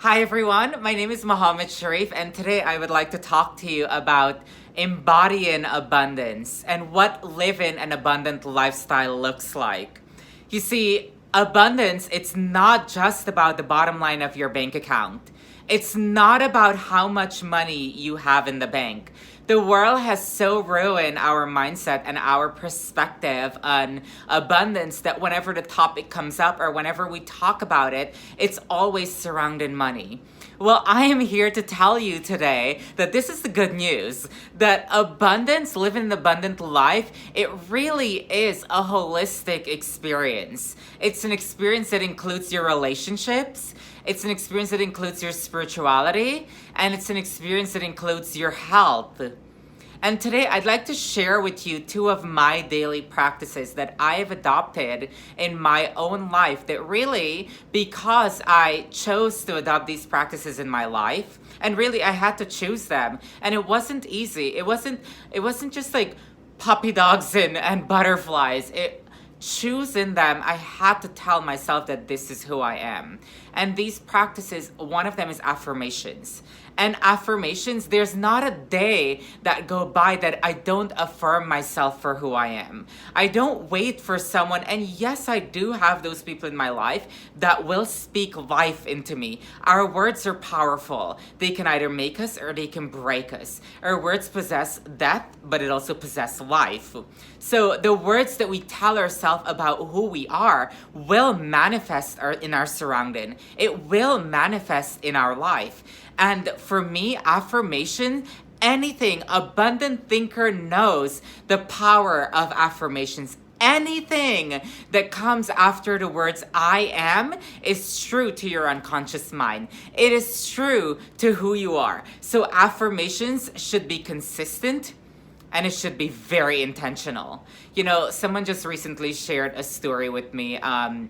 Hi everyone, my name is Mohammed Sharif, and today I would like to talk to you about embodying abundance and what living an abundant lifestyle looks like. You see, abundance, it's not just about the bottom line of your bank account. It's not about how much money you have in the bank. The world has so ruined our mindset and our perspective on abundance that whenever the topic comes up or whenever we talk about it, it's always surrounding money. Well, I am here to tell you today that this is the good news, that abundance, living an abundant life, it really is a holistic experience. It's an experience that includes your relationships, it's an experience that includes your spirituality, and it's an experience that includes your health. And today I'd like to share with you two of my daily practices that I have adopted in my own life that really, because I chose to adopt these practices in my life, and really I had to choose them. And it wasn't easy. It wasn't just like puppy dogs and butterflies. Choosing them, I had to tell myself that this is who I am. And these practices, one of them is affirmations. And affirmations, there's not a day that go by that I don't affirm myself for who I am. I don't wait for someone, and yes, I do have those people in my life that will speak life into me. Our words are powerful. They can either make us or they can break us. Our words possess death, but it also possess life. So the words that we tell ourselves about who we are will manifest in our surrounding. It will manifest in our life. And for me, affirmation, anything, abundant thinker knows the power of affirmations. Anything that comes after the words I am is true to your unconscious mind. It is true to who you are. So affirmations should be consistent and it should be very intentional. You know, someone just recently shared a story with me and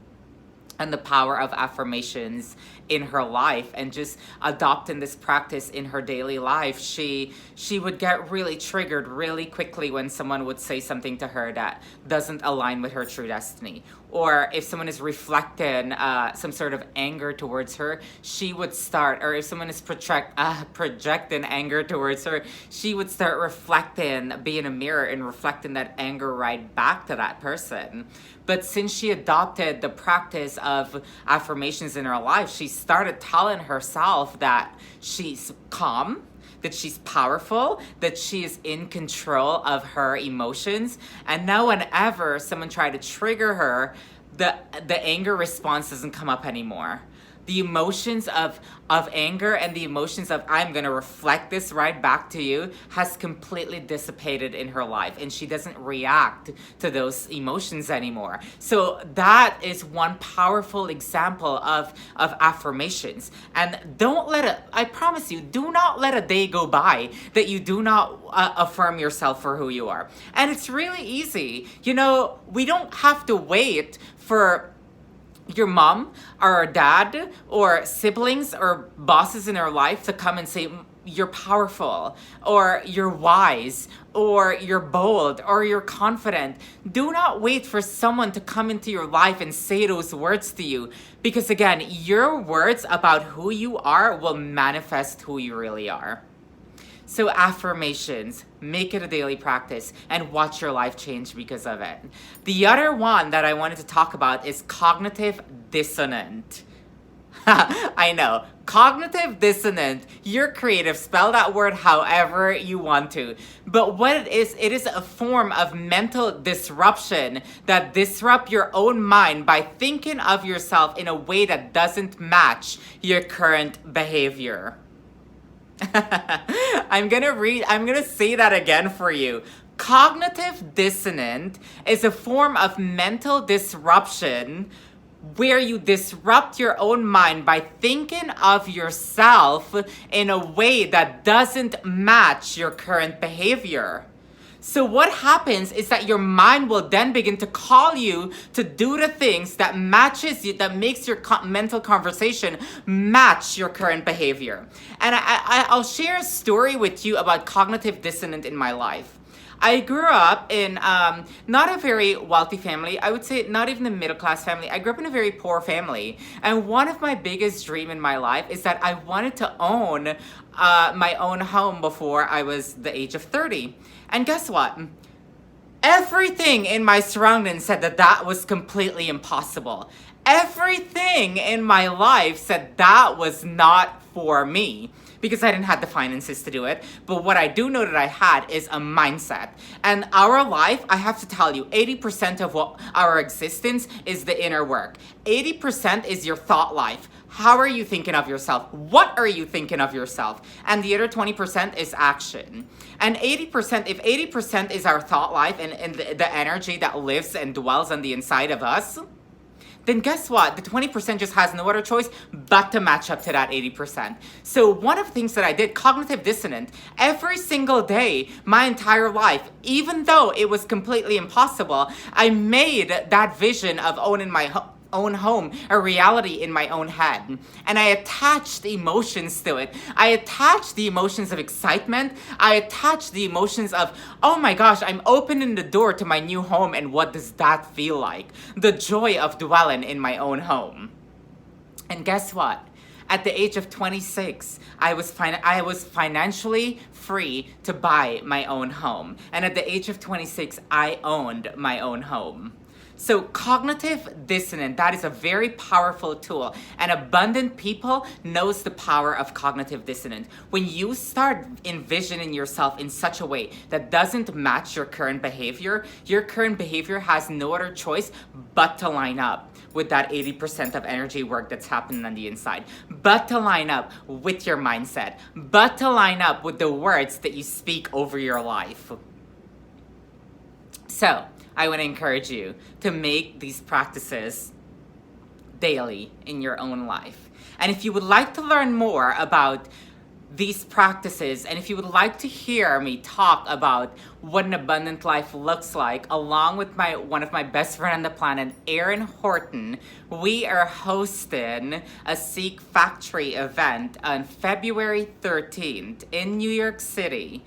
the power of affirmations in her life and just adopting this practice in her daily life. She would get really triggered really quickly when someone would say something to her that doesn't align with her true destiny, or if someone is reflecting some sort of anger towards her, she would start, or if someone is projecting anger towards her, she would start reflecting, be in a mirror and reflecting that anger right back to that person. But since she adopted the practice of affirmations in her life, she started telling herself that she's calm, that she's powerful, that she is in control of her emotions. And now whenever someone tried to trigger her, the anger response doesn't come up anymore. The emotions of anger and the emotions of I'm going to reflect this right back to you has completely dissipated in her life, and she doesn't react to those emotions anymore. So that is one powerful example of affirmations. And I promise you, do not let a day go by that you do not affirm yourself for who you are. And it's really easy. You know, we don't have to wait for your mom or dad or siblings or bosses in our life to come and say you're powerful or you're wise or you're bold or you're confident. Do not wait for someone to come into your life and say those words to you, because again, your words about who you are will manifest who you really are. So affirmations, make it a daily practice and watch your life change because of it. The other one that I wanted to talk about is cognitive dissonant. I know, cognitive dissonant. You're creative, spell that word however you want to. But what it is a form of mental disruption that disrupt your own mind by thinking of yourself in a way that doesn't match your current behavior. I'm gonna say that again for you. Cognitive dissonant is a form of mental disruption where you disrupt your own mind by thinking of yourself in a way that doesn't match your current behavior. So what happens is that your mind will then begin to call you to do the things that matches you, that makes your mental conversation match your current behavior. And I'll share a story with you about cognitive dissonance in my life. I grew up in not a very wealthy family. I would say not even a middle class family. I grew up in a very poor family. And one of my biggest dreams in my life is that I wanted to own my own home before I was the age of 30. And guess what? Everything in my surroundings said that that was completely impossible. Everything in my life said that was not for me because I didn't have the finances to do it. But what I do know that I had is a mindset. And our life, I have to tell you, 80% of what our existence is the inner work. 80% is your thought life. How are you thinking of yourself? What are you thinking of yourself? And the other 20% is action. And 80%, if 80% is our thought life and the energy that lives and dwells on the inside of us, then guess what? The 20% just has no other choice but to match up to that 80%. So one of the things that I did, cognitive dissonance, every single day, my entire life, even though it was completely impossible, I made that vision of owning my own home a reality in my own head. And I attached emotions to it. I attached the emotions of excitement. I attached the emotions of, oh my gosh, I'm opening the door to my new home, and what does that feel like? The joy of dwelling in my own home. And guess what? At the age of 26, I was financially free to buy my own home. And at the age of 26, I owned my own home. So cognitive dissonance, that is a very powerful tool. And abundant people knows the power of cognitive dissonance. When you start envisioning yourself in such a way that doesn't match your current behavior has no other choice but to line up with that 80% of energy work that's happening on the inside, but to line up with your mindset, but to line up with the words that you speak over your life. So, I want to encourage you to make these practices daily in your own life. And if you would like to learn more about these practices, and if you would like to hear me talk about what an abundant life looks like, along with one of my best friends on the planet, Aaron Horton, we are hosting a Seek Factory event on February 13th in New York City.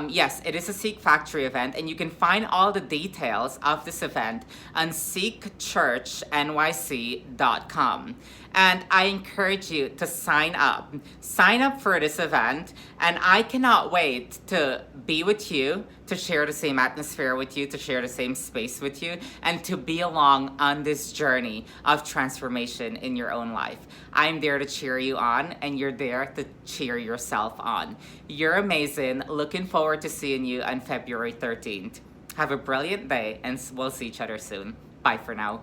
Yes, it is a Seek Factory event, and you can find all the details of this event on seekchurchnyc.com. And I encourage you to sign up. Sign up for this event, and I cannot wait to be with you, to share the same atmosphere with you, to share the same space with you, and to be along on this journey of transformation in your own life. I'm there to cheer you on, and you're there to cheer yourself on. You're amazing. Looking forward to seeing you on February 13th. Have a brilliant day, and we'll see each other soon. Bye for now.